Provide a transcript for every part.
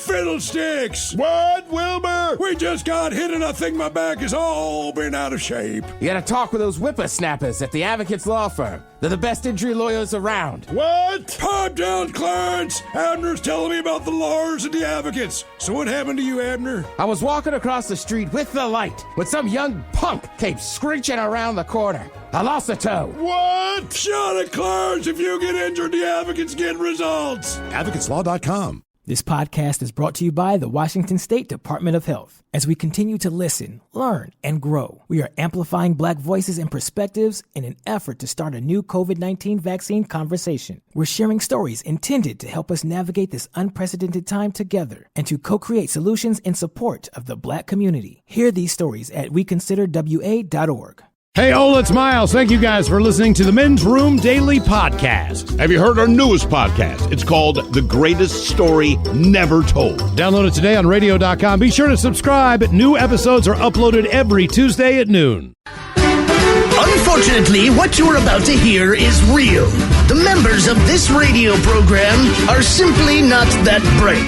fiddlesticks! What, Wilbur? We just got hit and I think my back has all been out of shape. You gotta talk with those whippersnappers at the Advocates Law Firm. They're the best injury lawyers around. What? Pipe down, Clarence! Abner's telling me about the lawyers and the advocates. So what happened to you, Abner? I was walking across the street with the light when some young punk came screeching around the corner. I lost a toe. What? Shut it, Clarence! If you get injured, the advocates get results. AdvocatesLaw.com. This podcast is brought to you by the Washington State Department of Health. As we continue to listen, learn, and grow, we are amplifying Black voices and perspectives in an effort to start a new COVID-19 vaccine conversation. We're sharing stories intended to help us navigate this unprecedented time together and to co-create solutions in support of the Black community. Hear these stories at weconsiderwa.org. Hey, it's Miles. Thank you guys for listening to the Men's Room Daily Podcast. Have you heard our newest podcast? It's called The Greatest Story Never Told. Download it today on radio.com. Be sure to subscribe. New episodes are uploaded every Tuesday at noon. Unfortunately, what you're about to hear is real. The members of this radio program are simply not that bright,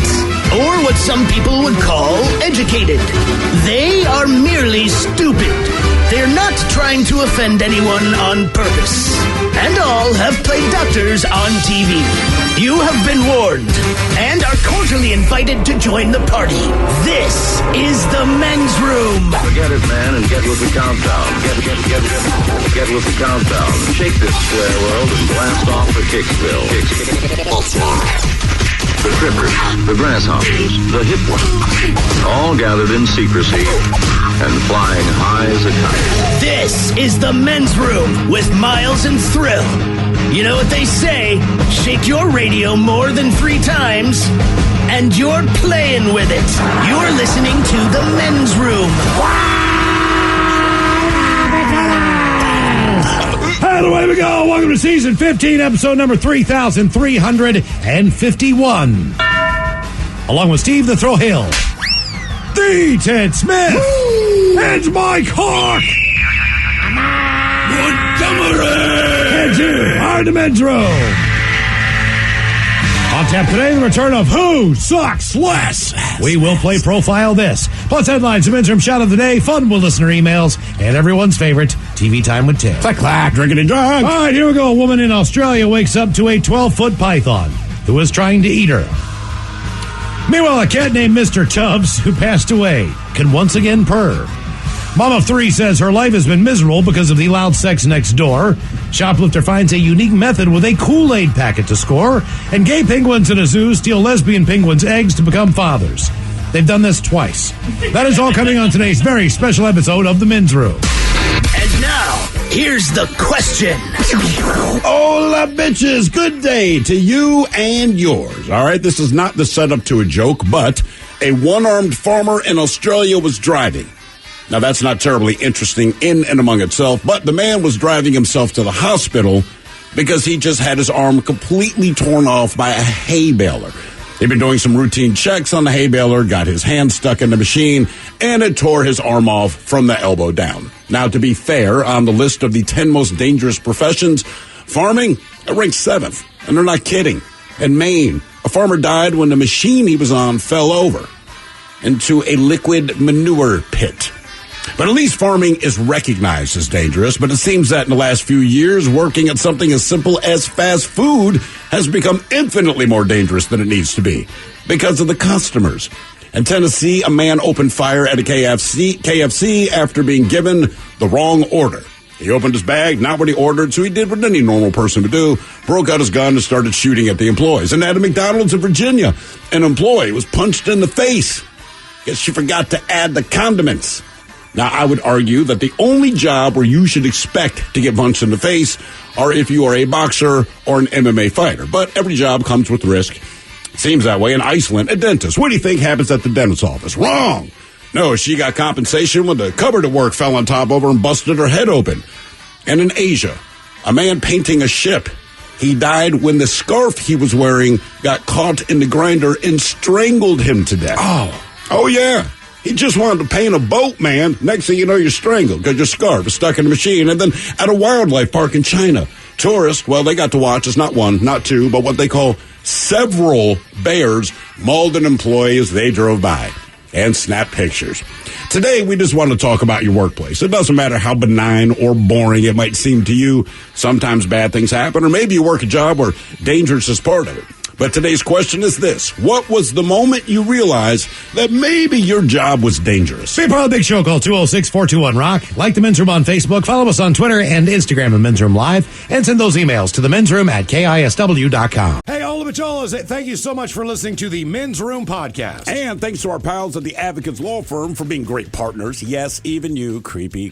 or what some people would call educated. They are merely stupid. They're not trying to offend anyone on purpose. And all have played doctors on TV. You have been warned and are cordially invited to join the party. This is the Men's Room. Forget it, man, and get with the countdown. Get with the countdown. Shake this square world and blast off for Kicksville. The trippers, the grasshoppers, the hip ones, all gathered in secrecy and flying high as a kite. This is the Men's Room with Miles and Thrill. You know what they say, shake your radio more than 3 times, and you're playing with it. You're listening to the Men's Room. And away we go. Welcome to season 15, episode number 3,351. Along with Steve the Thrill Hill, the Ted Smith, and Mike Hawk. Montgomery. And you are the Men's Room. On tap today, the return of Who Sucks Less. We will play Profile This. Plus headlines, the Men's Room Shot of the Day, fun with listener emails, and everyone's favorite, TV Time with Ted. Clack, drinking and drunk. All right, here we go. A woman in Australia wakes up to a 12-foot python who is trying to eat her. Meanwhile, a cat named Mr. Tubbs, who passed away, can once again purr. Mom of 3 says her life has been miserable because of the loud sex next door. Shoplifter finds a unique method with a Kool-Aid packet to score. And gay penguins in a zoo steal lesbian penguins' eggs to become fathers. They've done this twice. That is all coming on today's very special episode of The Men's Room. And now, here's the question. Hola, bitches. Good day to you and yours. All right, this is not the setup to a joke, but a one-armed farmer in Australia was driving. Now, that's not terribly interesting in and among itself, but the man was driving himself to the hospital because he just had his arm completely torn off by a hay baler. He'd been doing some routine checks on the hay baler, got his hand stuck in the machine, and it tore his arm off from the elbow down. Now, to be fair, on the list of the 10 most dangerous professions, farming ranks 7th, and they're not kidding. In Maine, a farmer died when the machine he was on fell over into a liquid manure pit. But at least farming is recognized as dangerous, but it seems that in the last few years, working at something as simple as fast food has become infinitely more dangerous than it needs to be because of the customers. In Tennessee, a man opened fire at a KFC after being given the wrong order. He opened his bag, not what he ordered, so he did what any normal person would do, broke out his gun and started shooting at the employees. And at a McDonald's in Virginia, an employee was punched in the face. Guess she forgot to add the condiments. Now, I would argue that the only job where you should expect to get punched in the face are if you are a boxer or an MMA fighter. But every job comes with risk. It seems that way. In Iceland, a dentist. What do you think happens at the dentist's office? Wrong. No, she got compensation when the cupboard at work fell on top of her and busted her head open. And in Asia, a man painting a ship. He died when the scarf he was wearing got caught in the grinder and strangled him to death. Oh, yeah. He just wanted to paint a boat, man. Next thing you know, you're strangled because your scarf is stuck in the machine. And then at a wildlife park in China, tourists, well, they got to watch. It's not 1, not 2, but what they call Several bears mauled an employee as they drove by and snapped pictures. Today, we just want to talk about your workplace. It doesn't matter how benign or boring it might seem to you. Sometimes bad things happen, or maybe you work a job where dangerous is part of it. But today's question is this. What was the moment you realized that maybe your job was dangerous? Be part of the Big Show. Call 206-421-ROCK. Like the Men's Room on Facebook. Follow us on Twitter and Instagram at Men's Room Live. And send those emails to the Men's Room at KISW.com. Hey, all the Bacholas, thank you so much for listening to the Men's Room podcast. And thanks to our pals at the Advocates Law Firm for being great partners. Yes, even you, creepy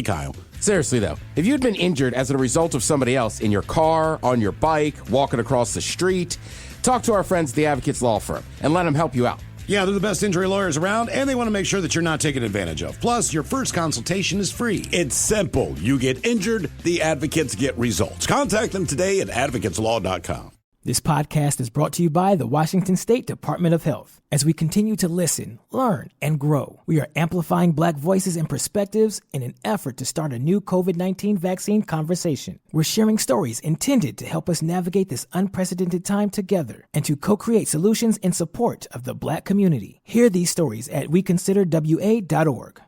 Kyle. Seriously, though, if you'd been injured as a result of somebody else in your car, on your bike, walking across the street, talk to our friends at the Advocates Law Firm and let them help you out. Yeah, they're the best injury lawyers around, and they want to make sure that you're not taken advantage of. Plus, your first consultation is free. It's simple. You get injured, the advocates get results. Contact them today at advocateslaw.com. This podcast is brought to you by the Washington State Department of Health. As we continue to listen, learn, and grow, we are amplifying Black voices and perspectives in an effort to start a new COVID-19 vaccine conversation. We're sharing stories intended to help us navigate this unprecedented time together and to co-create solutions in support of the Black community. Hear these stories at weconsiderwa.org.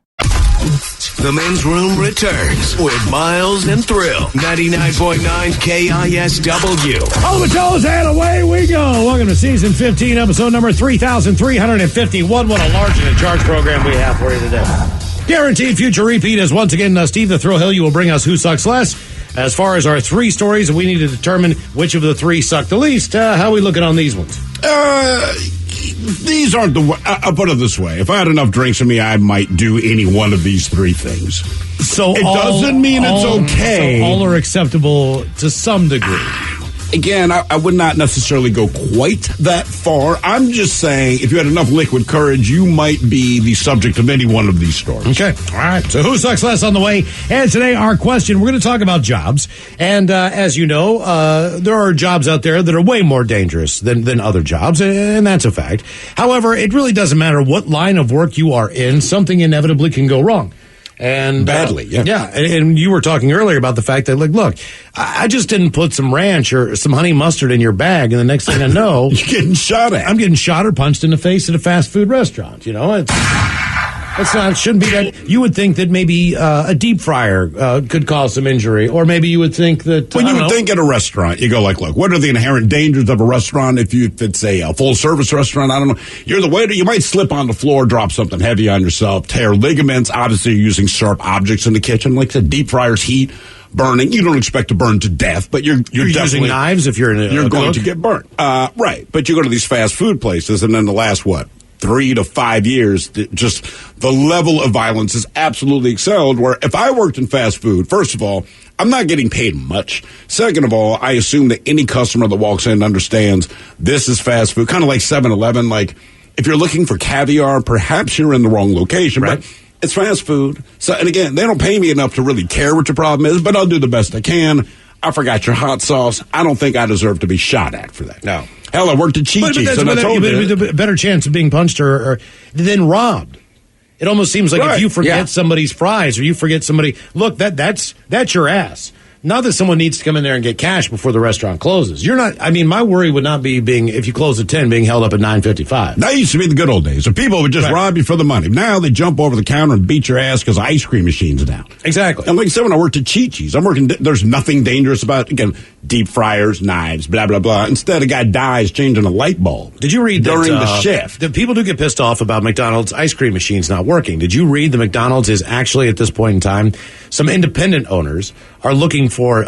The Men's Room returns with Miles and Thrill. 99.9 KISW. All the Bacholas, and away we go. Welcome to Season 15, Episode number 3,351. What a large and in charge program we have for you today. Guaranteed future repeat is once again Steve the Thrill Hill. You will bring us Who Sucks Less. As far as our three stories, we need to determine which of the three suck the least. How are we looking on these ones? These aren't the... I'll put it this way. If I had enough drinks in me, I might do any one of these three things. So it doesn't mean it's okay. So all are acceptable to some degree. Again, I would not necessarily go quite that far. I'm just saying, if you had enough liquid courage, you might be the subject of any one of these stories. Okay. All right. So Who Sucks Less on the way. And today, our question, we're going to talk about jobs. And as you know, there are jobs out there that are way more dangerous than other jobs, and that's a fact. However, it really doesn't matter what line of work you are in. Something inevitably can go wrong. And badly, yeah. Yeah, and you were talking earlier about the fact that, like, look, I just didn't put some ranch or some honey mustard in your bag, and the next thing I know, you're getting shot at. I'm getting shot or punched in the face at a fast food restaurant. You know, it shouldn't be that. You would think that maybe a deep fryer could cause some injury, or maybe you would think that when you would think at a restaurant, you go like, look, what are the inherent dangers of a restaurant? If it's a full service restaurant, I don't know. You're the waiter, you might slip on the floor, drop something heavy on yourself, tear ligaments. Obviously, you're using sharp objects in the kitchen, like the deep fryer's heat. Burning, you don't expect to burn to death, but you're definitely using knives if you're going to get burnt. Right, but you go to these fast food places, and then the last 3 to 5 years, just the level of violence has absolutely excelled. Where if I worked in fast food, first of all, I'm not getting paid much. Second of all, I assume that any customer that walks in understands this is fast food, kind of like 7-Eleven. Like, if you're looking for caviar, perhaps you're in the wrong location, right? But it's fast food. So, and again, they don't pay me enough to really care what your problem is, but I'll do the best I can. I forgot your hot sauce. I don't think I deserve to be shot at for that. No. Hell, I worked at Chi-Chi's, and I told you. A better chance of being punched or than robbed. It almost seems like if you forget somebody's fries or you forget somebody, look, that's your ass. Not that someone needs to come in there and get cash before the restaurant closes. You're not. I mean, my worry would not be being, if you close at 10, being held up at 9:55. That used to be the good old days. So people would just rob you for the money. Now they jump over the counter and beat your ass because the ice cream machine's down. Exactly. And like I said, when I worked at Chi-Chi's, there's nothing dangerous about, again, deep fryers, knives, blah, blah, blah. Instead, a guy dies changing a light bulb. Did you read during the shift? The people do get pissed off about McDonald's ice cream machines not working. Did you read the McDonald's is actually, at this point in time, some independent owners are looking for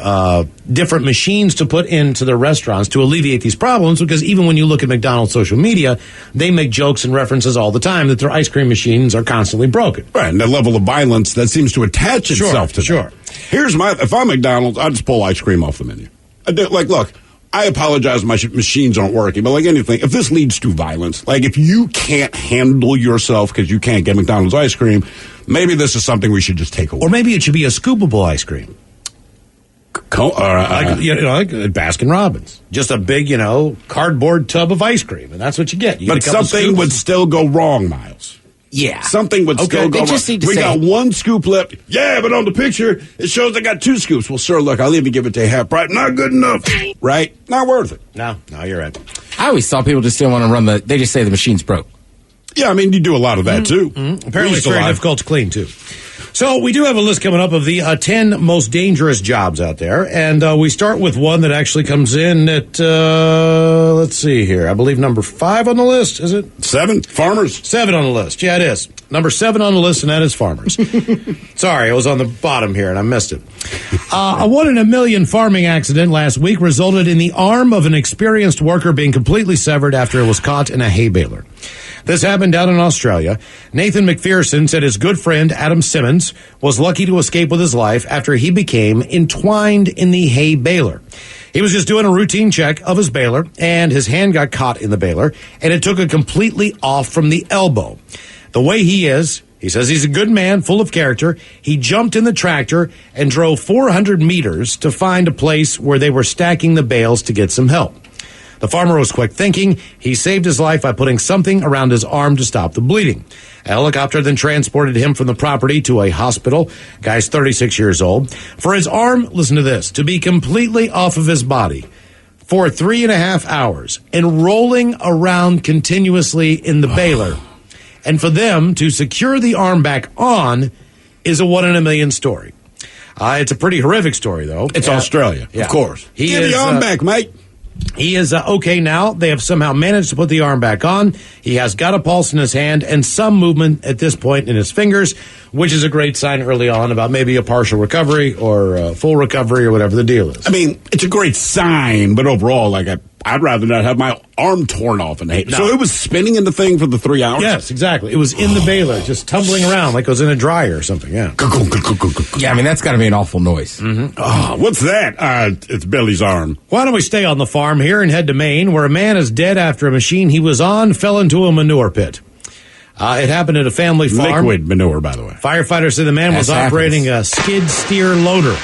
different machines to put into their restaurants to alleviate these problems, because even when you look at McDonald's social media, they make jokes and references all the time that their ice cream machines are constantly broken. Right, and the level of violence that seems to attach itself to that. If I'm McDonald's, I'd just pull ice cream off the menu. Look, I apologize my machines aren't working, but like anything, if this leads to violence, like if you can't handle yourself because you can't get McDonald's ice cream, maybe this is something we should just take away. Or maybe it should be a scoopable ice cream. Like Baskin Robbins. Just a big, cardboard tub of ice cream, and that's what you get. But something would still go wrong, Miles. Yeah. Something would still go They just wrong. need to We say- got one scoop left. Yeah, but on the picture, it shows I got 2 scoops. Well, sir, look, I'll even give it to you half price. Not good enough. Right? Not worth it. No, you're right. I always thought people just didn't want to run they just say the machine's broke. Yeah, I mean, you do a lot of that, too. Apparently it's very difficult to clean, too. So we do have a list coming up of the 10 most dangerous jobs out there, and we start with one that actually comes in at, let's see here, I believe number 5 on the list, is it? 7? Farmers? 7 on the list, yeah, it is. Number 7 on the list, and that is farmers. Sorry, it was on the bottom here, and I missed it. A 1 in a million farming accident last week resulted in the arm of an experienced worker being completely severed after it was caught in a hay baler. This happened down in Australia. Nathan McPherson said his good friend Adam Simmons was lucky to escape with his life after he became entwined in the hay baler. He was just doing a routine check of his baler, and his hand got caught in the baler, and it took it completely off from the elbow. The way he is, he says he's a good man, full of character. He jumped in the tractor and drove 400 meters to find a place where they were stacking the bales to get some help. The farmer was quick thinking. He saved his life by putting something around his arm to stop the bleeding. A helicopter then transported him from the property to a hospital. Guy's 36 years old. For his arm, listen to this, to be completely off of his body for 3.5 hours and rolling around continuously in the baler. And for them to secure the arm back on is a 1 in a million story. It's a pretty horrific story, though. It's Australia, of course. Get the arm back, mate. He is okay now. They have somehow managed to put the arm back on. He has got a pulse in his hand and some movement at this point in his fingers, which is a great sign early on about maybe a partial recovery or full recovery or whatever the deal is. I mean, it's a great sign, but overall, like, I'd rather not have my arm torn off in the hay. No. So it was spinning in the thing for the 3 hours? Yes, exactly. It was in the baler, just tumbling around like it was in a dryer or something, yeah. Yeah, I mean, that's got to be an awful noise. Oh, what's that? It's Billy's arm. Why don't we stay on the farm here and head to Maine, where a man is dead after a machine he was on fell into a manure pit. It happened at a family farm. Liquid manure, by the way. Firefighters say the man was operating a skid steer loader.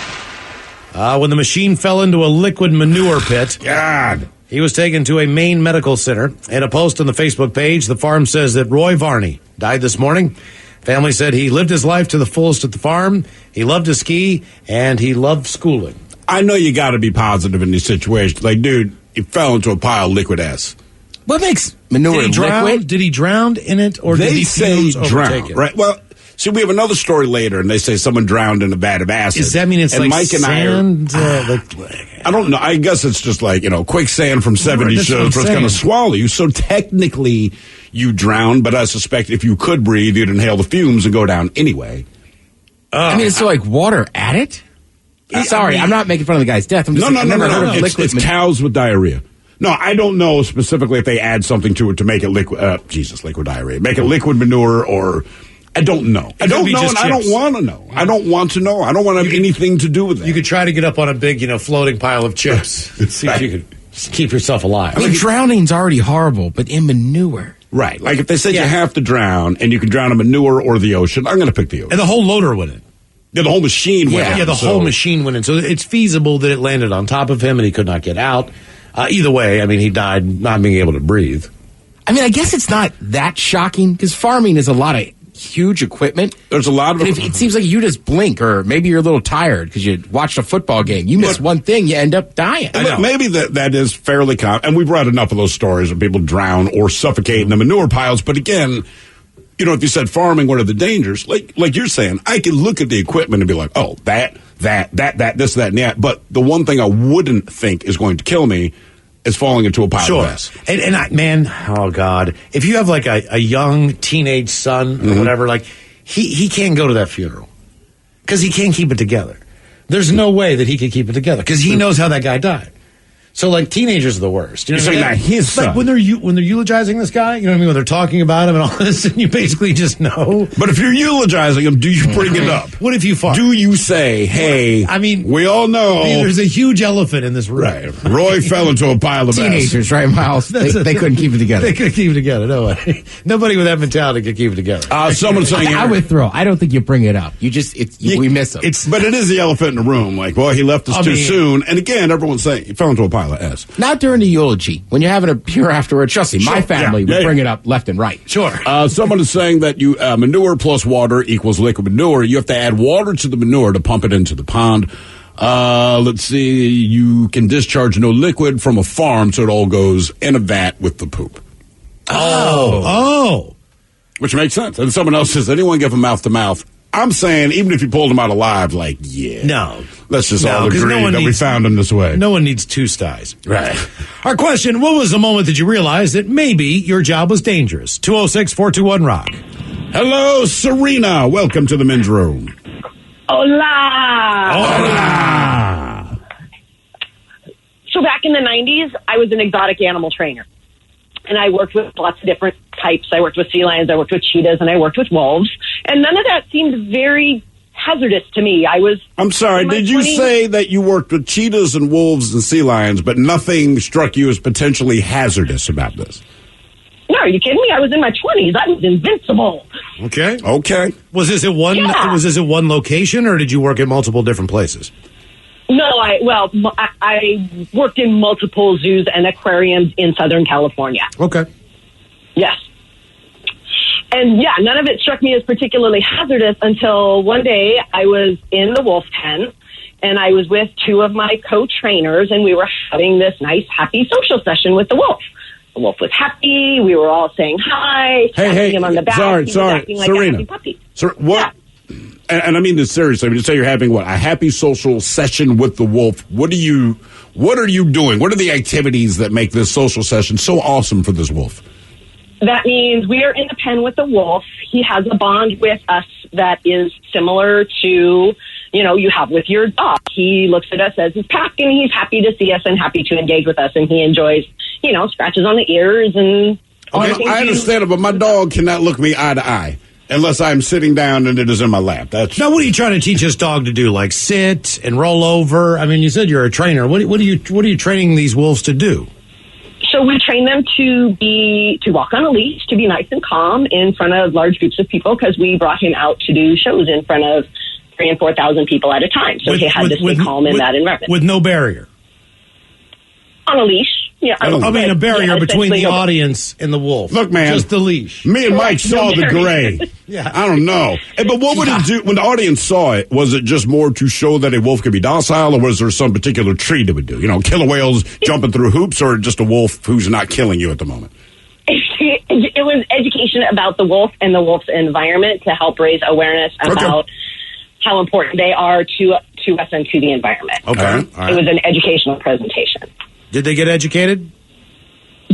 When the machine fell into a liquid manure pit, God. he was taken to a Maine medical center. In a post on the Facebook page, the farm says that Roy Varney died this morning. Family said he lived his life to the fullest at the farm. He loved to ski, and he loved schooling. I know you got to be positive in these situations. Like, dude, he fell into a pile of liquid ass. What makes manure liquid? Did he drown in it, or did They he say fumes overtake drown, it? right? Well, see, we have another story later, and they say someone drowned in a vat of acid. Does that mean it's and like Mike sand? And I don't know. I guess it's just like, quicksand from 70 That's what I'm shows where it's going to saying. swallow you. So technically, you drowned, but I suspect if you could breathe, you'd inhale the fumes and go down anyway. I mean, it's so like water at it? Sorry, I'm not making fun of the guy's death. I'm just I've never heard of liquid It's cows with diarrhea. No, I don't know specifically if they add something to it to make it liquid. Liquid diarrhea. Make it liquid manure, or I don't know. I don't know, and I don't want to know. I don't want to know. I don't want to have anything to do with that. You could try to get up on a big, floating pile of chips. See if you could keep yourself alive. I mean, drowning's already horrible, but in manure. Right. Like if they said you have to drown, and you can drown in manure or the ocean, I'm going to pick the ocean. And the whole loader went in. Yeah, the whole machine went in. Yeah, the whole machine went in. So it's feasible that it landed on top of him and he could not get out. Either way, I mean, he died not being able to breathe. I mean, I guess it's not that shocking because farming is a lot of huge equipment. There's a lot of it seems like you just blink, or maybe you're a little tired because you watched a football game. You miss one thing, you end up dying. Maybe that is fairly common. And we've read enough of those stories where people drown or suffocate in the manure piles. But again, if you said farming, what are the dangers? Like you're saying, I can look at the equipment and be like, oh, that, this, that, and that. But the one thing I wouldn't think is going to kill me is falling into a pile of ass. And oh God, if you have like a young teenage son or whatever, like he can't go to that funeral because he can't keep it together. There's no way that he could keep it together because he knows how that guy died. So, like, teenagers are the worst. You know You're saying that his son. Like, when they're eulogizing this guy, you know what I mean? When they're talking about him and all this, and you basically just know. But if you're eulogizing him, do you bring it up? What if you fart? Do you say, hey, we all know. There's a huge elephant in this room. Right. Roy fell into a pile of teenagers, right, Miles? They couldn't keep it together. They couldn't keep it together, no way. Nobody with that mentality could keep it together. Someone saying I would throw. I don't think you bring it up. We miss him. But it is the elephant in the room. Like, well, he left us too soon. And again, everyone's saying he fell into a pile Twyla S. Not during the eulogy. When you're having a beer afterwards, trust me, my family would bring it up left and right. Sure. Someone is saying that you manure plus water equals liquid manure. You have to add water to the manure to pump it into the pond. Let's see. You can discharge no liquid from a farm, so it all goes in a vat with the poop. Oh. Which makes sense. And someone else says, anyone give a mouth to mouth? I'm saying, even if you pulled them out alive, like, yeah. No. Let's just all agree that we found them this way. No one needs two styes. Right. Our question, what was the moment that you realized that maybe your job was dangerous? 206-421-ROCK. Hello, Serena. Welcome to the men's room. Hola. Hola. So back in the 90s, I was an exotic animal trainer. And I worked with lots of different types. I worked with sea lions, I worked with cheetahs, and I worked with wolves. And none of that seemed very hazardous to me. I'm sorry, did you say that you worked with cheetahs and wolves and sea lions, but nothing struck you as potentially hazardous about this? No, are you kidding me? I was in my 20s. I was invincible. Okay. Was this at one? Yeah. Was this at one location, or did you work at multiple different places? No, I worked in multiple zoos and aquariums in Southern California. Okay. Yes. And yeah, none of it struck me as particularly hazardous until one day I was in the wolf pen and I was with two of my co-trainers and we were having this nice, happy social session with the wolf. The wolf was happy. We were all saying hi, tapping him on the back. Sorry, He was acting like Serena. a happy puppy. What? Yeah. And I mean this seriously. I mean, you say you're having a happy social session with the wolf. What are you doing? What are the activities that make this social session so awesome for this wolf? That means we are in the pen with the wolf. He has a bond with us that is similar to, you have with your dog. He looks at us as his pack and he's happy to see us and happy to engage with us. And he enjoys, scratches on the ears and all the things. I understand it, but my dog cannot look me eye to eye. Unless I'm sitting down and it is in my lap. Now, what are you trying to teach this dog to do? Like sit and roll over? I mean, you said you're a trainer. What are you training these wolves to do? So we train them to walk on a leash, to be nice and calm in front of large groups of people because we brought him out to do shows in front of 3,000 and 4,000 people at a time. So he had to stay calm in that environment. With no barrier? On a leash. Yeah, I mean, a barrier between the audience and the wolf. Look, man. Just the leash. Me and Mike saw the gray. Yeah. I don't know. But what would it do when the audience saw it? Was it just more to show that a wolf could be docile, or was there some particular treat it would do? Killer whales jumping through hoops, or just a wolf who's not killing you at the moment? It was education about the wolf and the wolf's environment to help raise awareness about how important they are to us and to the environment. Okay. All right. It was an educational presentation. Did they get educated?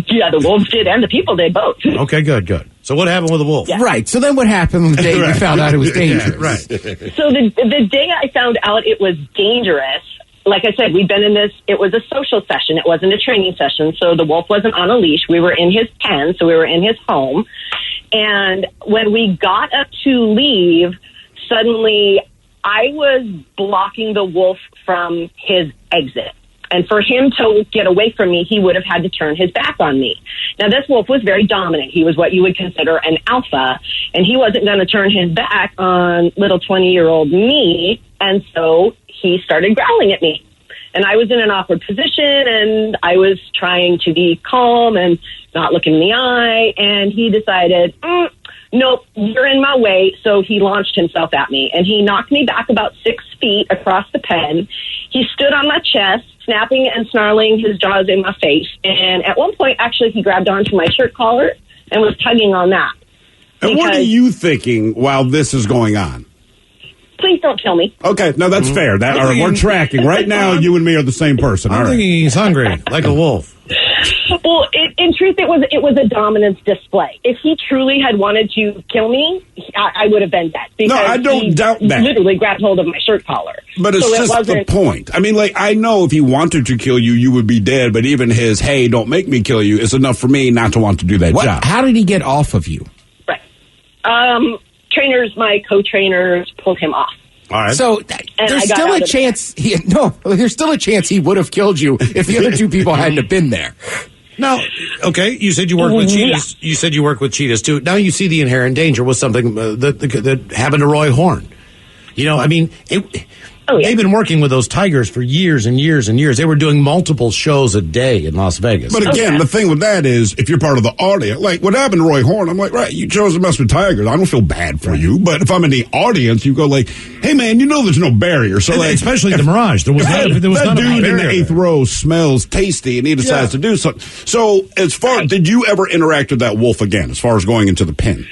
Yeah, the wolves did and the people did both. Okay, good. So what happened with the wolf? Yeah. Right. So then what happened on the day you found out it was dangerous? Right. So the day I found out it was dangerous, like I said, we'd been in this, it was a social session. It wasn't a training session. So the wolf wasn't on a leash. We were in his pen, so we were in his home. And when we got up to leave, suddenly I was blocking the wolf from his exit. And for him to get away from me, he would have had to turn his back on me. Now, this wolf was very dominant. He was what you would consider an alpha, and he wasn't going to turn his back on little 20-year-old me, and so he started growling at me. And I was in an awkward position, and I was trying to be calm and not look in the eye, and he decided, nope, you're in my way, so he launched himself at me, and he knocked me back about 6 feet across the pen. He stood on my chest, snapping and snarling his jaws in my face. And at one point, actually, he grabbed onto my shirt collar and was tugging on that. And what are you thinking while this is going on? Please don't kill me. Okay, no, that's fair. We're tracking. Right now, you and me are the same person. I'm thinking he's hungry, like a wolf. Well, in truth, it was a dominance display. If he truly had wanted to kill me, I would have been dead. No, I don't doubt that. Literally grabbed hold of my shirt collar. But it's just the point. I mean, I know if he wanted to kill you, you would be dead. But even his, hey, don't make me kill you, is enough for me not to want to do that job. How did he get off of you? Right. My co-trainers pulled him off. All right. So there's still a chance there's still a chance he would have killed you if the other two people hadn't have been there. Now, okay, you said you work with cheetahs. You said you work with cheetahs too. Now you see the inherent danger with something that happened to Roy Horn. I mean, Oh, yeah. They've been working with those tigers for years and years and years. They were doing multiple shows a day in Las Vegas. But again, the thing with that is, if you're part of the audience, like what happened to Roy Horn, I'm like, right, you chose to mess with tigers. I don't feel bad for you. But if I'm in the audience, you go like, hey, man, you know there's no barrier. So like, especially the Mirage. There was that none dude of in the 8th row smells tasty, and he decides to do something. So as far, did you ever interact with that wolf again, as far as going into the pen?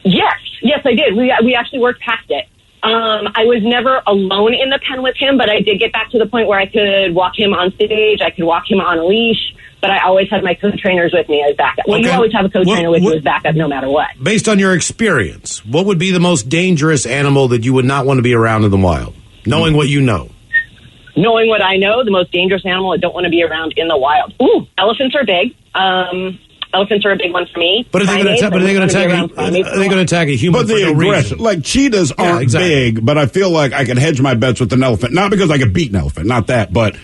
Yes, I did. We actually worked past it. I was never alone in the pen with him, but I did get back to the point where I could walk him on stage, I could walk him on a leash, but I always had my co-trainers with me as backup. Well, you always have a co-trainer with you as backup no matter what. Based on your experience, what would be the most dangerous animal that you would not want to be around in the wild, knowing what you know? Knowing what I know, the most dangerous animal I don't want to be around in the wild. Ooh, elephants are big. Elephants are a big one for me. But are they going to attack a human? But the aggression, like cheetahs aren't big, but I feel like I can hedge my bets with an elephant. Not because I could beat an elephant, not that, but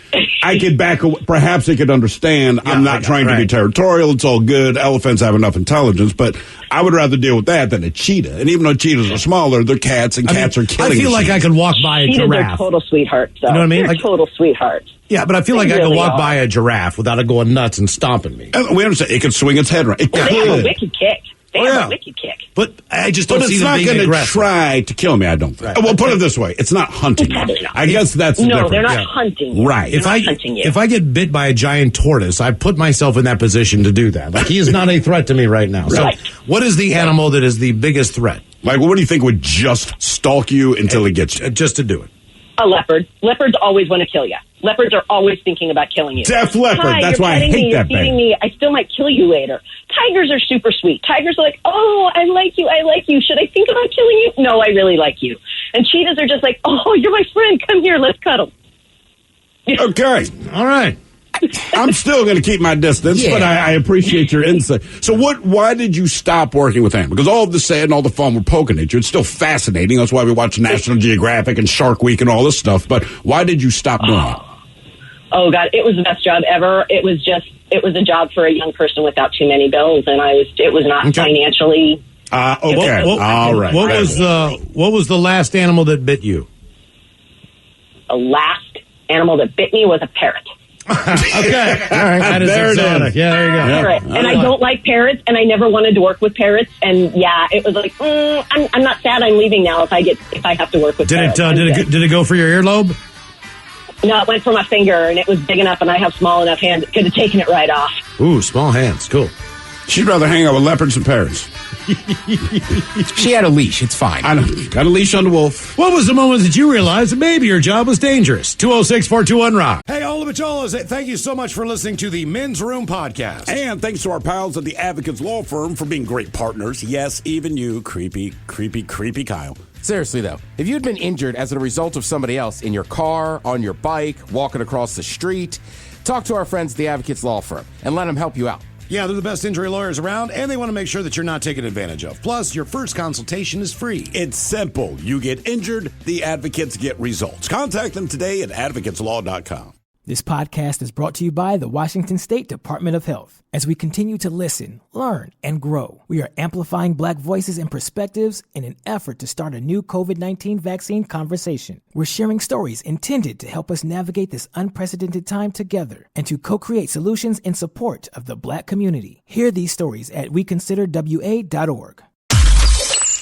I could back away. Perhaps it could understand. I'm not trying to be territorial. It's all good. Elephants have enough intelligence, but I would rather deal with that than a cheetah. And even though cheetahs are smaller, they're cats, and cats are killing. I feel like I could walk by a giraffe. Cheetahs are total sweethearts. So. You know what I mean? They're total sweethearts. Yeah, but I feel like I could walk by a giraffe without it going nuts and stomping me. We understand. It could swing its head around. They have a wicked kick. They have a wicked kick. But I just don't see them being aggressive. But it's not going to try to kill me, I don't think. Well, put it this way. It's not hunting me. I guess that's the difference. No, they're not hunting you. Right. If I get bit by a giant tortoise, I put myself in that position to do that. Like, he is not a threat to me right now. Right. So what is the animal that is the biggest threat? Like, what do you think would just stalk you until it gets you? Just to do it. A leopard. Leopards always want to kill you. Leopards are always thinking about killing you. Deaf leopard. Hi, That's why I hate you're that feeding thing. me. I still might kill you later. Tigers are super sweet. Tigers are like, oh, I like you. Should I think about killing you? No, I really like you. And cheetahs are just like, oh, you're my friend. Come here. Let's cuddle. Okay. All right. I'm still going to keep my distance, but I appreciate your insight. So why did you stop working with animals? Because all of the sad and all the fun we're poking at you. It's still fascinating. That's why we watch National Geographic and Shark Week and all this stuff. But why did you stop doing it? Oh, God, it was the best job ever. It was a job for a young person without too many bills, and it was not financially. Okay. All right. What was the last animal that bit you? The last animal that bit me was a parrot. Okay. All right. That is exotic. Yeah, there you go. Parrot. And I don't like parrots, and I never wanted to work with parrots. And yeah, it was like, I'm not sad I'm leaving now if I have to work with parrots. Did it go for your earlobe? No, it went for my finger, and it was big enough, and I have small enough hands. Could have taken it right off. Ooh, small hands. Cool. She'd rather hang out with leopards than parrots. She had a leash. It's fine. I know. Got a leash on the wolf. What was the moment that you realized that maybe your job was dangerous? 206-421-ROCK. Hey, all the Macholas, thank you so much for listening to the Men's Room Podcast. And thanks to our pals at the Advocates Law Firm for being great partners. Yes, even you, creepy Kyle. Seriously, though, if you'd been injured as a result of somebody else in your car, on your bike, walking across the street, talk to our friends at the Advocates Law Firm and let them help you out. Yeah, they're the best injury lawyers around, and they want to make sure that you're not taken advantage of. Plus, your first consultation is free. It's simple. You get injured, the advocates get results. Contact them today at advocateslaw.com. This podcast is brought to you by the Washington State Department of Health. As we continue to listen, learn, and grow, we are amplifying Black voices and perspectives in an effort to start a new COVID-19 vaccine conversation. We're sharing stories intended to help us navigate this unprecedented time together and to co-create solutions in support of the Black community. Hear these stories at weconsiderwa.org.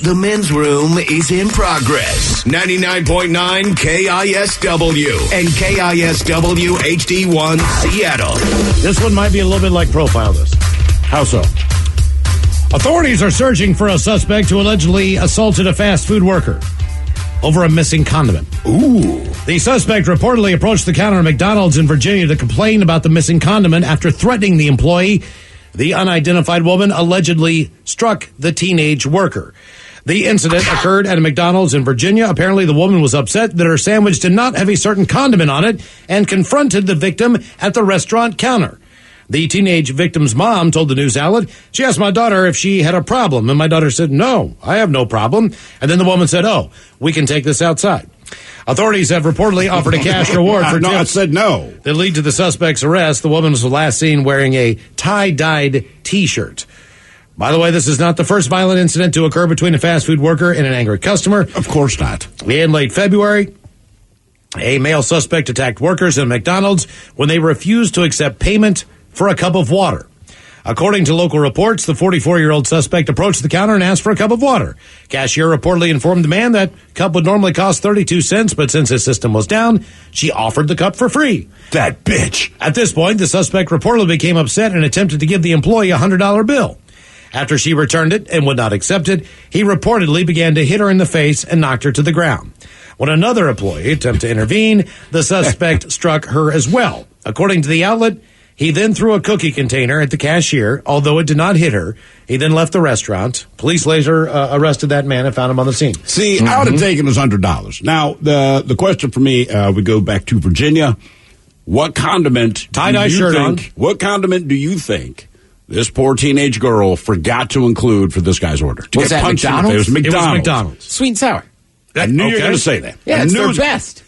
The men's room is in progress. 99.9 KISW and KISW HD1 Seattle. This one might be a little bit like Profile This. How so? Authorities are searching for a suspect who allegedly assaulted a fast food worker over a missing condiment. Ooh. The suspect reportedly approached the counter at McDonald'S in Virginia to complain about the missing condiment after threatening the employee. The unidentified woman allegedly struck the teenage worker. The incident occurred at a McDonald's in Virginia. Apparently, the woman was upset that her sandwich did not have a certain condiment on it and confronted the victim at the restaurant counter. The teenage victim's mom told the news outlet she asked my daughter if she had a problem, and my daughter said, "No, I have no problem." And then the woman said, "Oh, we can take this outside." Authorities have reportedly offered a cash reward for tips. I said no. That lead to the suspect's arrest. The woman was last seen wearing a tie-dyed T-shirt. By the way, this is not the first violent incident to occur between a fast food worker and an angry customer. Of course not. In late February, A male suspect attacked workers at McDonald's when they refused to accept payment for a cup of water. According to local reports, the 44-year-old suspect approached the counter and asked for a cup of water. Cashier reportedly informed the man that cup would normally cost 32 cents, but since his system was down, she offered the cup for free. That bitch. At this point, the suspect reportedly became upset and attempted to give the employee a $100 bill. After she returned it and would not accept it, he reportedly began to hit her in the face and knocked her to the ground. When another employee attempted to intervene, the suspect struck her as well. According to the outlet, he then threw a cookie container at the cashier, although it did not hit her. He then left the restaurant. Police later arrested that man and found him on the scene. See, I would have taken his $100. Now, the question for me, we go back to Virginia. What condiment tie-dye shirt on. What condiment do you think this poor teenage girl forgot to include for this guy's order? Was that McDonald's? It was McDonald's. It was McDonald's. Sweet and sour. I knew you were going to say that. Yeah, I it's knew their best.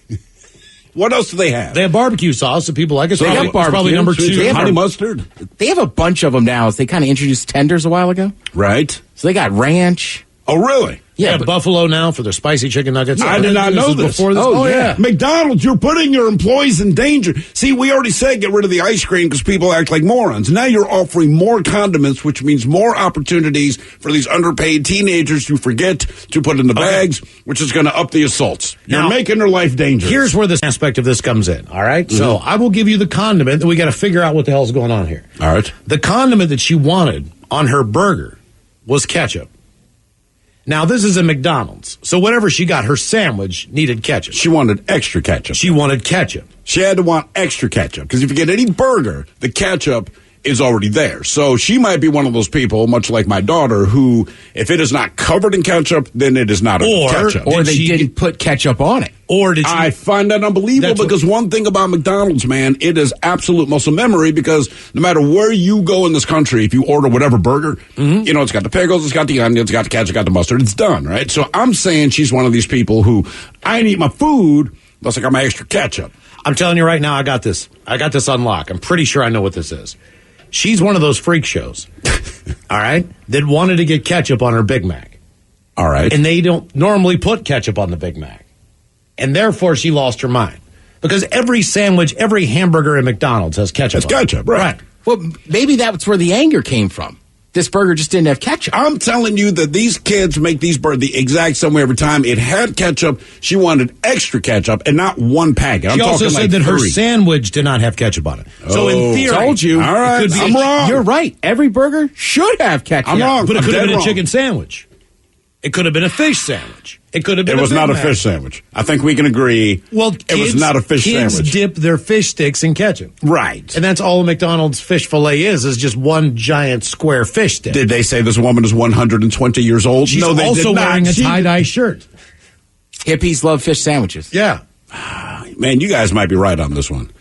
What else do they have? They have barbecue sauce that people like. It's They have probably barbecue. number They 2. have honey mustard. They have a bunch of them now. They kind of introduced tenders a while ago. Right. So they got ranch. Oh, really? They Yeah, have but Buffalo now for their spicy chicken nuggets. I did not know this. Before this. Oh, yeah. McDonald's, you're putting your employees in danger. See, we already said get rid of the ice cream because people act like morons. Now you're offering more condiments, which means more opportunities for these underpaid teenagers to forget to put in the bags, which is going to up the assaults. You're Now, making their life dangerous. Here's where this aspect of this comes in, all right? So I will give you the condiment, and we got to figure out what the hell's going on here. All right. The condiment that she wanted on her burger was ketchup. Now, this is a McDonald's, so whatever she got, her sandwich needed ketchup. She wanted extra ketchup. She wanted ketchup. She had to want extra ketchup because if you get any burger, the ketchup is already there. So she might be one of those people, much like my daughter, who, if it is not covered in ketchup, then it is not a ketchup. Or Did they she- didn't put ketchup on it. Or did she... I find that unbelievable That's what- because one thing about McDonald's, man, it is absolute muscle memory because no matter where you go in this country, if you order whatever burger, you know, it's got the pickles, it's got the onions, it's got the ketchup, it's got the mustard, it's done, right? So I'm saying she's one of these people who, I ain't eat my food unless I got my extra ketchup. I'm telling you right now, I got this on lock. I'm pretty sure I know what this is. She's one of those freak shows, all right, that wanted to get ketchup on her Big Mac. All right. And they don't normally put ketchup on the Big Mac. And therefore, she lost her mind. Because every sandwich, every hamburger at McDonald's has ketchup It's on it. ketchup, right. Well, maybe that's where the anger came from. This burger just didn't have ketchup. I'm telling you that these kids make these burgers the exact same way every time. It had ketchup. She wanted extra ketchup and not one packet. I'm She also talking said like that her 3. sandwich did not have ketchup on it. So in theory, Told you. All right, it could be I'm wrong. You're right. Every burger should have ketchup. I'm wrong. But it I'm could have dead been wrong. a chicken sandwich. It could have been a fish sandwich. It could have been It was Big not a Mac. fish sandwich. I think we can agree. Well, it was not a fish kids sandwich. dip their fish sticks in ketchup. Right. And that's all a McDonald's fish fillet is just one giant square fish stick. Did they say this woman is 120 years old? She's no, they also did not. wearing a She- tie-dye shirt. Hippies love fish sandwiches. Yeah. Man, you guys might be right on this one.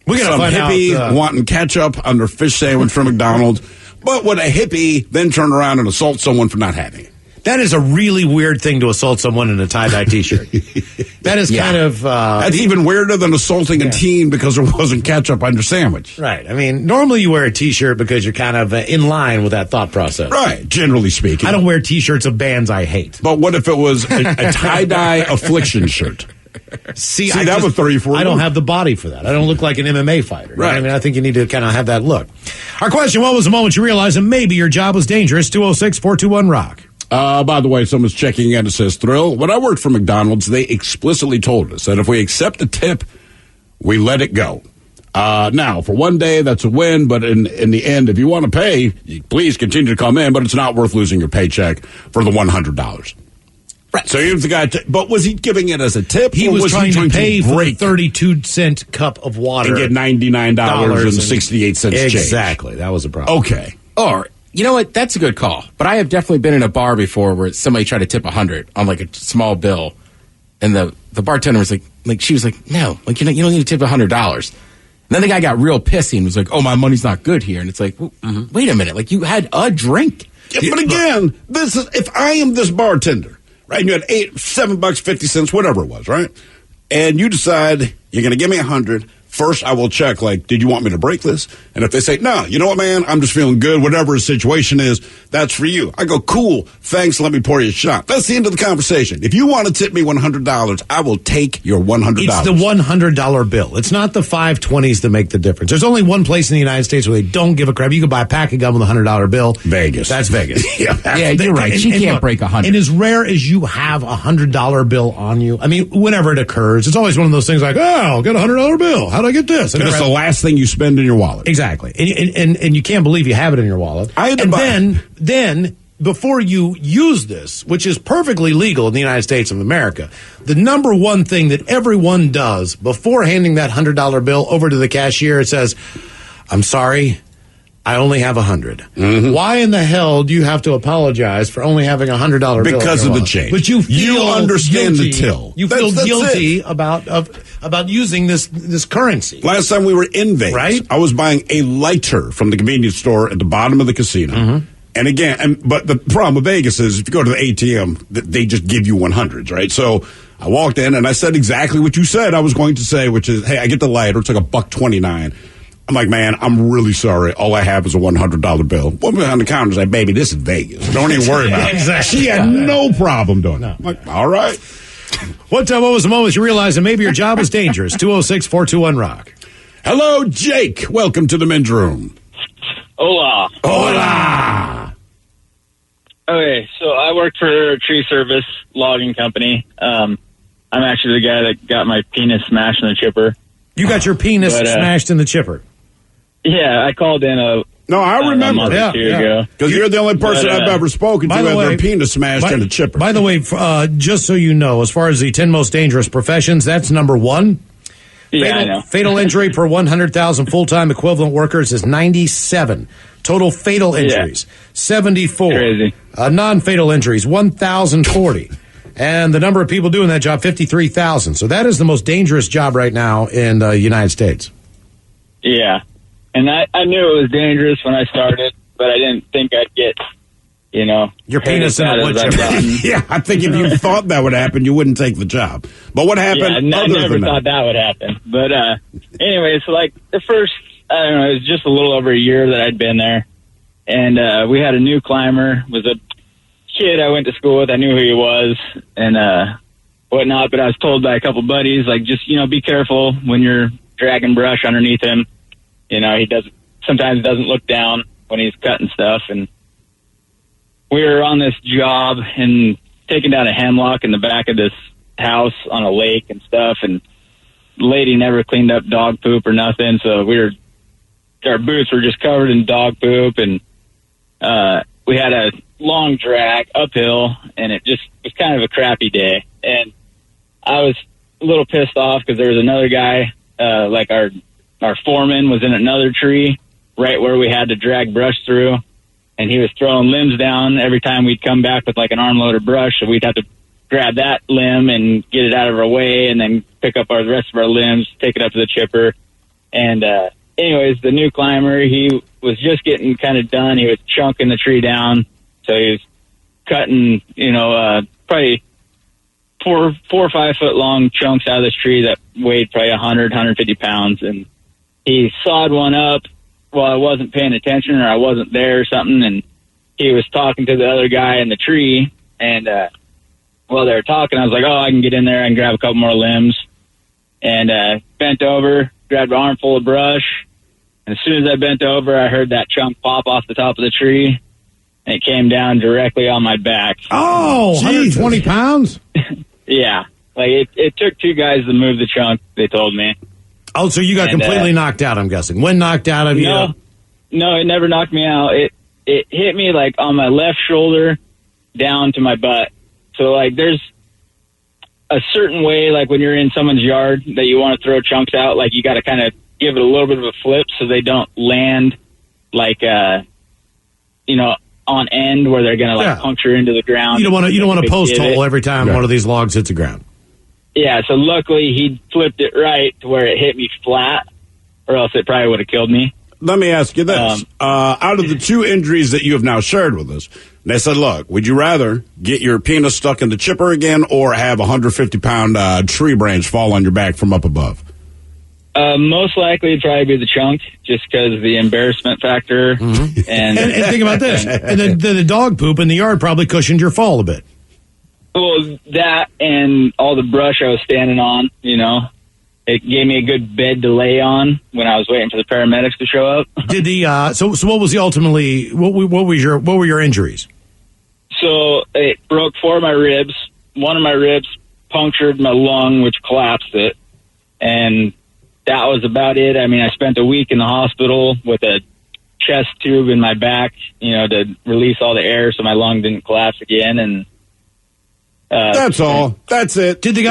We're going to Some find hippie out. wanting ketchup on their fish sandwich from McDonald's. But would a hippie then turn around and assault someone for not having it? That is a really weird thing to assault someone in a tie-dye T-shirt. That is kind of... That's even weirder than assaulting a teen because there wasn't ketchup on your sandwich. right. I mean, normally you wear a T-shirt because you're kind of in line with that thought process. Right, generally speaking. I don't wear T-shirts of bands I hate. But what if it was a tie-dye affliction shirt? See, that would throw you for a I don't loop. have the body for that. I don't look like an MMA fighter. Right. I mean, I think you need to kind of have that look. Our question, what was the moment you realized that maybe your job was dangerous? 206-421-ROCK. By the way, someone's checking in. It says, Thrill, when I worked for McDonald's, they explicitly told us that if we accept a tip, we let it go. Now, for one day, that's a win, but in the end, if you want to pay, please continue to come in, but it's not worth losing your paycheck for the $100. Right. So here's the guy, but was he giving it as a tip? He or was trying to pay for a break 32-cent cup of water. and get $99.68 change? Exactly. That was a problem. Okay. Or, you know what? That's a good call. But I have definitely been in a bar before where somebody tried to tip $100 on like a small bill. And the bartender was like, she was like, no, like, you don't need to tip $100. And then the guy got real pissy and was like, oh, my money's not good here. And it's like, well, wait a minute. Like, you had a drink. Yeah, but again, this is if I am this bartender, right? And you had $7.50, whatever it was, right? And you decide you're going to give me $100. First, I will check. Like, did you want me to break this? And if they say, no, you know what, man, I'm just feeling good, whatever the situation is, that's for you. I go, cool, thanks, let me pour you a shot. That's the end of the conversation. If you want to tip me $100, I will take your $100. It's the $100 bill. It's not the 520s that make the difference. There's only one place in the United States where they don't give a crap. You can buy a pack of gum with a $100 bill. Vegas. That's Vegas. Yeah, you're right. She can't break 100. And as rare as you have a $100 bill on you, I mean, whenever it occurs, it's always one of those things like, oh, I'll get a $100 bill. How'd I get this? And it's the last thing you spend in your wallet. Exactly. And you can't believe you have it in your wallet. Then before you use this, which is perfectly legal in the United States of America, the number one thing that everyone does before handing that $100 bill over to the cashier, it says, I'm sorry, I only have 100. Mm-hmm. Why in the hell do you have to apologize for only having a $100 bill? Because of the change. But you understand guilty. the till. You feel guilty about using this currency. Last time we were in Vegas, right? I was buying a lighter from the convenience store at the bottom of the casino. Mm-hmm. And again, but the problem with Vegas is if you go to the ATM, they just give you 100s, right? So I walked in and I said exactly what you said I was going to say, which is, hey, I get the lighter. It's like $1.29. I'm like, man, I'm really sorry. All I have is a $100 bill. One behind the counter is like, baby, this is Vegas. Don't even worry about it. Exactly. She had no problem doing it. I'm like, all right. What was the moment you realized that maybe your job is dangerous? 206-421-ROCK. Hello, Jake. Welcome to the men's room. Hola. Hola. Okay, so I work for a tree service logging company. I'm actually the guy that got my penis smashed in the chipper. You got your penis smashed in the chipper? Yeah, I called in a remember. month or two ago. Because you're the only person I've ever spoken to who had their penis smashed in a chipper. By the way, just so you know, as far as the 10 most dangerous professions, that's number one. Yeah, I know. Fatal injury per 100,000 full-time equivalent workers is 97. Total fatal injuries, 74. Crazy. Non-fatal injuries, 1,040. And the number of people doing that job, 53,000. So that is the most dangerous job right now in the United States. Yeah. And I knew it was dangerous when I started, but I didn't think I'd get, your penis in a wood chipper. Yeah, I think if you thought that would happen, you wouldn't take the job. But what happened? Yeah, I never thought that would happen. But anyway, so like the first, I don't know, it was just a little over a year that I'd been there. And we had a new climber, was a kid I went to school with. I knew who he was and whatnot, but I was told by a couple buddies, like, just, be careful when you're dragging brush underneath him. He sometimes doesn't look down when he's cutting stuff. And we were on this job and taking down a hemlock in the back of this house on a lake and stuff. And the lady never cleaned up dog poop or nothing. So our boots were just covered in dog poop. And we had a long drag uphill, and it just was kind of a crappy day. And I was a little pissed off because there was another guy, like our foreman was in another tree right where we had to drag brush through, and he was throwing limbs down every time we'd come back with like an armload of brush. So we'd have to grab that limb and get it out of our way, and then pick up the rest of our limbs, take it up to the chipper. And anyways, the new climber, he was just getting kind of done. He was chunking the tree down. So he was cutting, probably 4 or 5 foot long chunks out of this tree that weighed probably 100, 150 pounds. And he sawed one up while I wasn't paying attention, or I wasn't there or something. And he was talking to the other guy in the tree. And while they were talking, I was like, oh, I can get in there and grab a couple more limbs. And bent over, grabbed an armful of brush. And as soon as I bent over, I heard that chunk pop off the top of the tree. And it came down directly on my back. Oh, 120 pounds? Yeah. Like, it took 2 guys to move the chunk, they told me. Oh, so you got completely knocked out, I'm guessing. When knocked out of you? No, it never knocked me out. It hit me, like, on my left shoulder down to my butt. So, like, there's a certain way, like, when you're in someone's yard that you want to throw chunks out, like, you got to kind of give it a little bit of a flip so they don't land, like, on end where they're going to puncture into the ground. You don't want a post hole every time one of these logs hits the ground. Yeah, so luckily he flipped it right to where it hit me flat, or else it probably would have killed me. Let me ask you this. Out of the 2 injuries that you have now shared with us, they said, look, would you rather get your penis stuck in the chipper again or have a 150-pound tree branch fall on your back from up above? Most likely it'd probably be the trunk, just because of the embarrassment factor. Mm-hmm. And think about this. And the dog poop in the yard probably cushioned your fall a bit. Well, that and all the brush I was standing on, it gave me a good bed to lay on when I was waiting for the paramedics to show up. Did so what was what were your injuries? So it broke 4 of my ribs. One of my ribs punctured my lung, which collapsed it. And that was about it. I mean, I spent a week in the hospital with a chest tube in my back, to release all the air so my lung didn't collapse again. And that's all. That's it. Did the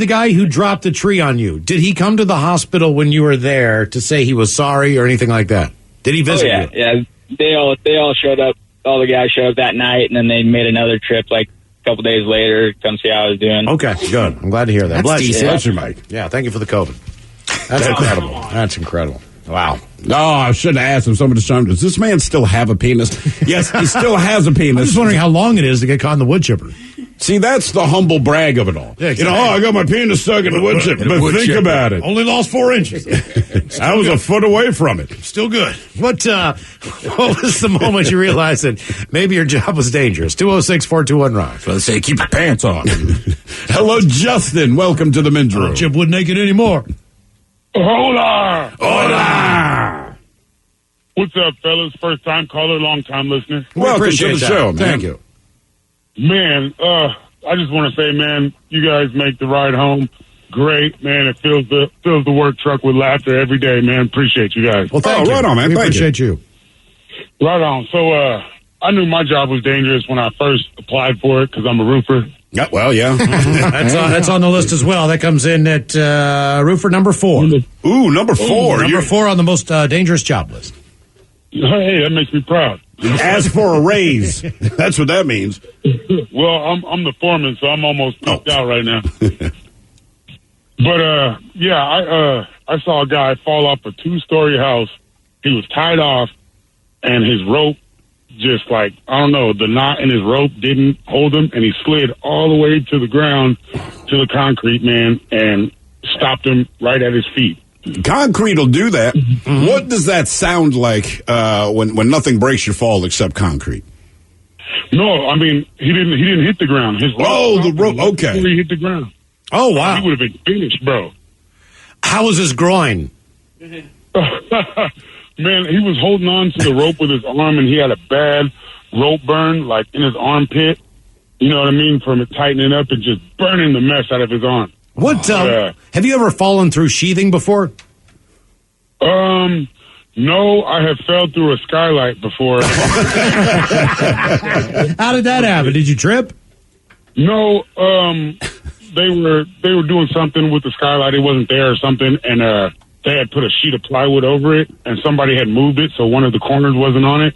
guy who dropped the tree on you, did he come to the hospital when you were there to say he was sorry or anything like that? Did he visit you? Yeah. They all showed up. All the guys showed up that night, and then they made another trip like a couple days later to come see how I was doing. Okay, good. I'm glad to hear that. Bless you, Mike. Yeah, thank you for the COVID. That's incredible. That's incredible. Wow. No, I should have asked him so much time. Does this man still have a penis? Yes, he still has a penis. I'm just wondering how long it is to get caught in the wood chipper. See, that's the humble brag of it all. Yeah, exactly. I got my penis stuck in the wood chipper. But think about it. Only lost 4 inches. I was a foot away from it. Still good. What was the moment you realized that maybe your job was dangerous? 206-421-ROCK. Let's say keep your pants on. Hello, Justin. Welcome to the men's room. Chip wouldn't naked anymore. Hola! Hola! What's up, fellas? First time caller, long time listener. Welcome to the show, man. Thank you. Man, I just want to say, man, you guys make the ride home great, man. It fills the work truck with laughter every day, man. Appreciate you guys. Well, thank you. Right on, man. We Thank appreciate you. Right on. So, I knew my job was dangerous when I first applied for it because I'm a roofer. Yeah, well, yeah. That's on the list as well. That comes in at roofer number 4. Ooh, number 4. Number 4 on the most dangerous job list. Hey, that makes me proud. Ask for a raise. That's what that means. Well, I'm the foreman, so I'm almost peaked out right now. But yeah, I saw a guy fall off a 2-story house. He was tied off, and his rope just like, I don't know, the knot in his rope didn't hold him, and he slid all the way to the ground, to the concrete, man, and stopped him right at his feet. Concrete will do that. Mm-hmm. What does that sound like when nothing breaks your fall except concrete? No, I mean he didn't hit the ground. His the rope. Okay, he hit the ground. Oh wow, he would have been finished, bro. How was his groin? Man, he was holding on to the rope with his arm, and he had a bad rope burn, like in his armpit. You know what I mean? From it tightening up and just burning the mess out of his arm. What? Have you ever fallen through sheathing before? No, I have fell through a skylight before. How did that happen? Did you trip? No, they were doing something with the skylight. It wasn't there or something, and they had put a sheet of plywood over it, and somebody had moved it, so one of the corners wasn't on it.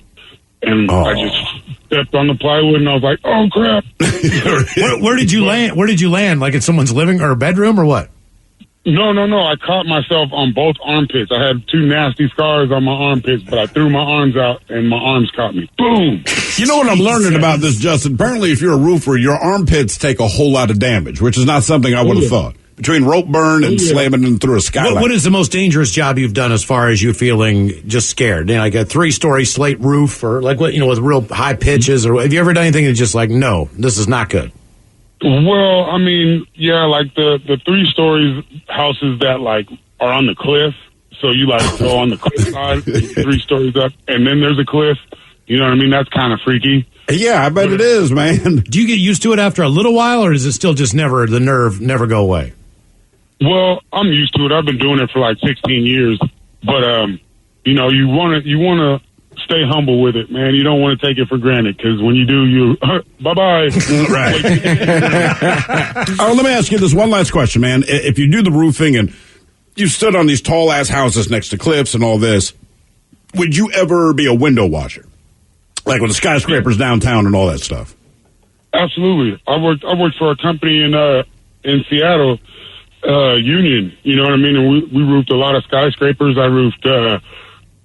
And I just stepped on the plywood, and I was like, "Oh crap!" Where did you land? Where did you land? Like in someone's living or bedroom or what? No. I caught myself on both armpits. I had 2 nasty scars on my armpits, but I threw my arms out, and my arms caught me. Boom! You know what I'm learning about this, Justin? Apparently, if you're a roofer, your armpits take a whole lot of damage, which is not something I would have thought. Between rope burn and slamming them through a skylight. What is the most dangerous job you've done as far as you feeling just scared? You know, like a 3-story slate roof or like what, with real high pitches, or have you ever done anything that's just like, no, this is not good? Well, I mean, yeah, like the 3 stories houses that like are on the cliff. So you like go on the cliff side, 3 stories up, and then there's a cliff. You know what I mean? That's kind of freaky. Yeah, I bet it is, man. Do you get used to it after a little while, or does it still just the nerve never go away? Well, I'm used to it. I've been doing it for like 16 years. But, you know, you want to stay humble with it, man. You don't want to take it for granted, because when you do, you bye-bye. Right. Let me ask you this one last question, man. If you do the roofing and you stood on these tall-ass houses next to cliffs and all this, would you ever be a window washer? Like with the skyscrapers downtown and all that stuff? Absolutely. I worked for a company in Seattle, Union, you know what I mean? And we roofed a lot of skyscrapers. I roofed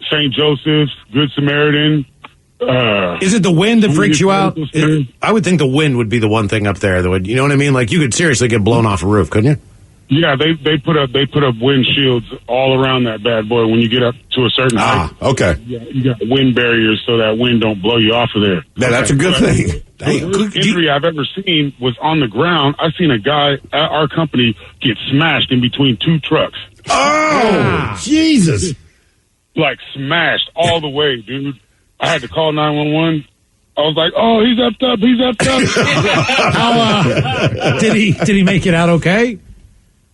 St. Joseph's, Good Samaritan. Is it the wind that freaks you out? I would think the wind would be the one thing up there that would, you know what I mean? Like you could seriously get blown off a roof, couldn't you? Yeah, they put up windshields all around that bad boy when you get up to a certain height. Okay. You got wind barriers so that wind don't blow you off of there. That's a good thing. The worst injury I've ever seen was on the ground. I seen a guy at our company get smashed in between two trucks. Oh, Jesus. Like smashed all the way, dude. I had to call 911. I was like, "Oh, he's up. He's up." Did he make it out okay?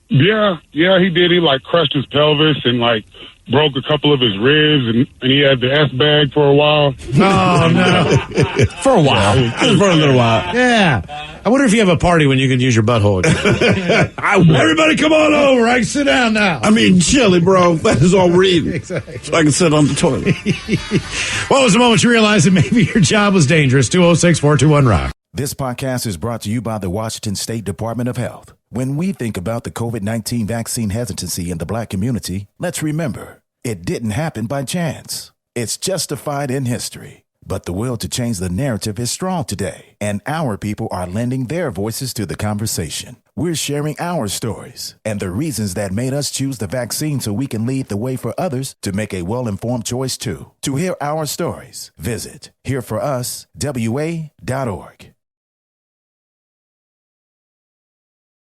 Yeah, he did. He like crushed his pelvis and like broke a couple of his ribs, and he had the S bag for a while. Oh no, for a while, for a little while. Yeah, I wonder if you have a party when you can use your butthole again. Everybody, come on over. I can sit down now. I mean, chilly, bro. That is all we're eating. Exactly. So I can sit on the toilet. What was the moment you realized that maybe your job was dangerous? 206-421-ROCK. This podcast is brought to you by the Washington State Department of Health. When we think about the COVID-19 vaccine hesitancy in the Black community, let's remember, it didn't happen by chance. It's justified in history. But the will to change the narrative is strong today, and our people are lending their voices to the conversation. We're sharing our stories and the reasons that made us choose the vaccine so we can lead the way for others to make a well-informed choice too. To hear our stories, visit hereforuswa.org.